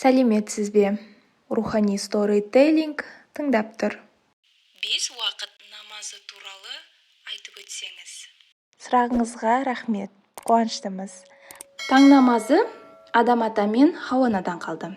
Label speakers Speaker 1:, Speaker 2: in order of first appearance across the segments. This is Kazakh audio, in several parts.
Speaker 1: Сәлеметсіз бе? Рухани сторителлинг тыңдап тұр.
Speaker 2: 5 уақыт намазы туралы айтып өтсеңіз.
Speaker 1: Сұрағыңызға рахмет, қуаныштымыз. Таң намазы Адам ата мен Хауа анадан қалды.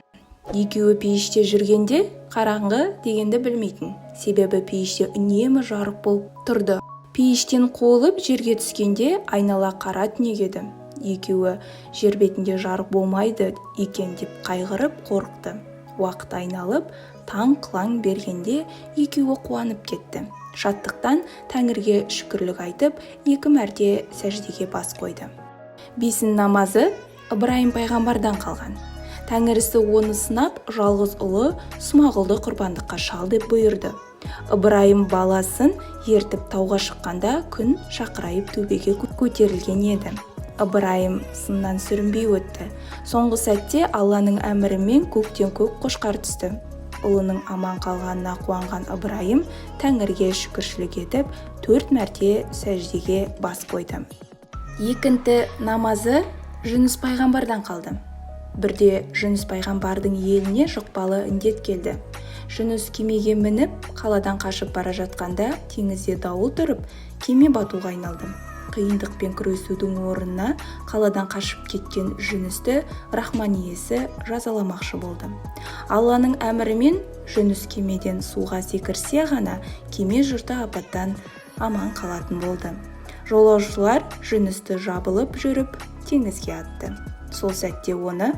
Speaker 1: Екеуі пейіште жүргенде қараңғы дегенді білмейтін. Себебі пейіште үнемі жарық болып тұрды. Пейіштен қуылып жерге түскенде айнала қара түнек еді. Екеуі жер бетінде жарық болмайды екен деп қайғырып қорықты. Уақыт айналып, таң қылаң бергенде екеуі қуанып кетті. Шаттықтан Тәңірге шүкірлік айтып, 2 мәрте сәждеге бас қойды. Бесін намазы Ибраим пайғамбардан қалған. Тәңірісі оны сынап, жалғыз ұлы Смағұлды құрбандыққа шал деп бұйырды. Ибраим баласын ертіп тауға шыққанда күн шақырайып төбеге көтерілген еді. Ибраим сыннан сүрінбей өтті. Соңғы сәтте Алланың әмірімен көктен көк қошқар түсті. Ұлының аман қалғанына қуанған Ибраим Тәңірге шүкіршілік етіп, 4 мәрте сәждеге бас қойды. Екінті намазы Жүніс пайғамбардан қалды. Бірде Жүніс пайғамбардың еліне жұқпалы індет келді. Жүніс кемеге мініп, қаладан қашып бара жатқанда теңізде дауыл тұрып, кеме батуға айналды. Қиындықпен күресудің орнына қаладан қашып кеткен Жүністі Рахман иесі жазаламақшы болды. Алланың әмірімен Жүніс кемеден суға секірсе ғана кеме жұрты апаттан аман қалатын болды. Жолаушылар Жүністі жабылып жүріп теңізге атты. Сол сәтте оны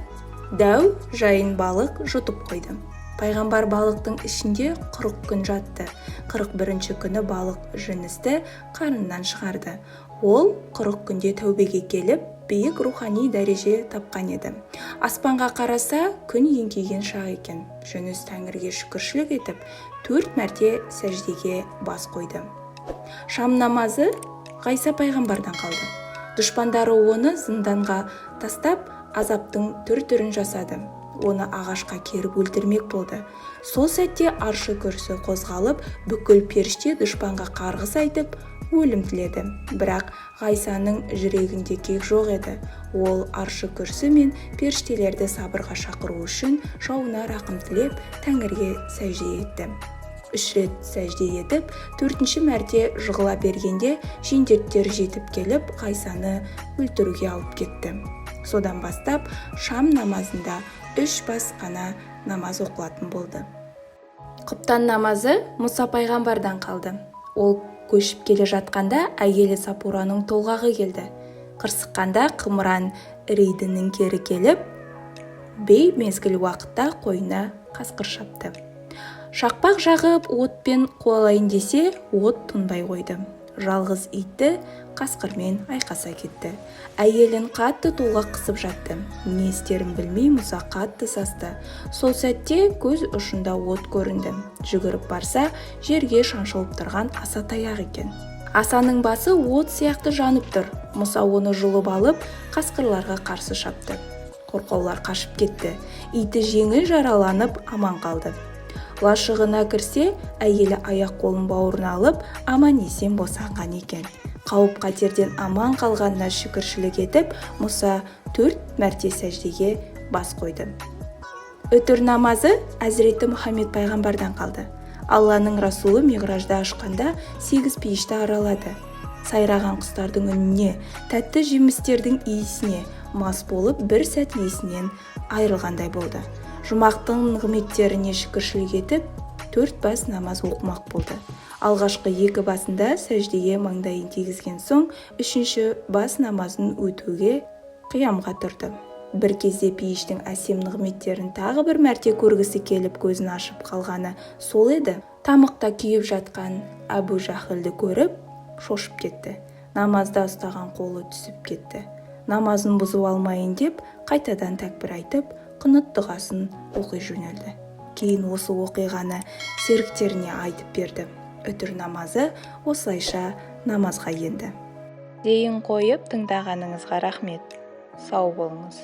Speaker 1: дәу жайын балық жұтып қойды. Пайғамбар балықтың ішінде 40 күн жатты. 41-ші күні балық Жүністі қарыннан шығарды. Ол 40 күнде тәубеге келіп, биік рухани дәреже тапқан еді. Аспанға қараса, күн еңкейген шақ екен. Жүніс Тәңірге шүкіршілік етіп, 4 мәрте сәждеге бас қойды. Шам намазы Ғайса пайғамбардан қалды. Дұшпандары оны зынданға тастап, азаптың түр-түрін жасады. Оны ағашқа керіп өлтірмек болды. Сол сәтте аршы күрсі қозғалып, бүкіл періште дұшпанға қарғыс айтып, өлім тіледі. Бірақ Ғайсаның жүрегінде кек жоқ еді. Ол аршы күрсі мен періштелерді сабырға шақыру үшін жауына рақым тілеп, Тәңірге сәжде етті. 3 рет сәжде етіп, 4-ші мәрте жығыла бергенде жендеттер жетіп келіп, Ғайсаны өлтіруге алып кетті. Содан бастап, шам намазында 3 бас қана намаз оқылатын болды. Құптан намазы Мұса пайғамбардан қалды. Ол көшіп келе жатқанда әйелі Сапураның толғағы келді. Қырсыққанда қымыран рейдінің кері келіп, бей мезгіл уақытта қойына қасқыр шапты. Шақпақ жағып отпен қуалайын десе, от тұнбай қойды. Жалғыз итті қасқырмен айқаса кетті. Әйелін қатты толғақ қысып жатты. Не істерін білмей Мұса қатты састы. Сол сәтте көз ұшында от көрінді. Жүгіріп барса, жерге шаншылып тұрған аса таяқ екен. Асаның басы от сияқты жанып тұр. Мұса оны жұлып алып, қасқырларға қарсы шапты. Қорқаулар қашып кетті. Иті жеңіл жараланып аман қалды. Лашығына кірсе, әйелі аяқ қолын бауырына алып, аман есен босанған екен. Қауіп қатерден аман қалғанына шүкіршілік етіп, Мұса 4 мәрте сәждеге бас қойды. Үтір намазы Әзіреті Мұхаммед пайғамбардан қалды. Алланың расулы миғражда ашқанда 8 пейішті аралады. Сайраған құстардың үніне, тәтті жемістердің иісіне мас болып, бір сәт есінен айырылғандай болды. Жұмақтың нығметтеріне шүкіршілік етіп, 4 бас намаз оқымақ болды. Алғашқы 2 басында сәждеге маңдайын тигізген соң, 3-ші бас намазын өтуге қиямға тұрды. Бір кезде пейіштің әсем нығметтерін тағы бір мәрте көргісі келіп көзін ашып қалғаны сол еді. Тамықта күйіп жатқан Әбу Жахілді көріп, шошып кетті. Намазда ұстаған қолы түсіп кетті. Намазын бұзып алмайын деп, қайтадан тәкбір айтып, құнут дұғасын оқи жөнелді. Кейін осы оқиғаны серіктеріне айтып берді. Үтір намазы осылайша намазға енді.
Speaker 3: Дейін қойып тыңдағаныңызға рахмет. Сау болыңыз.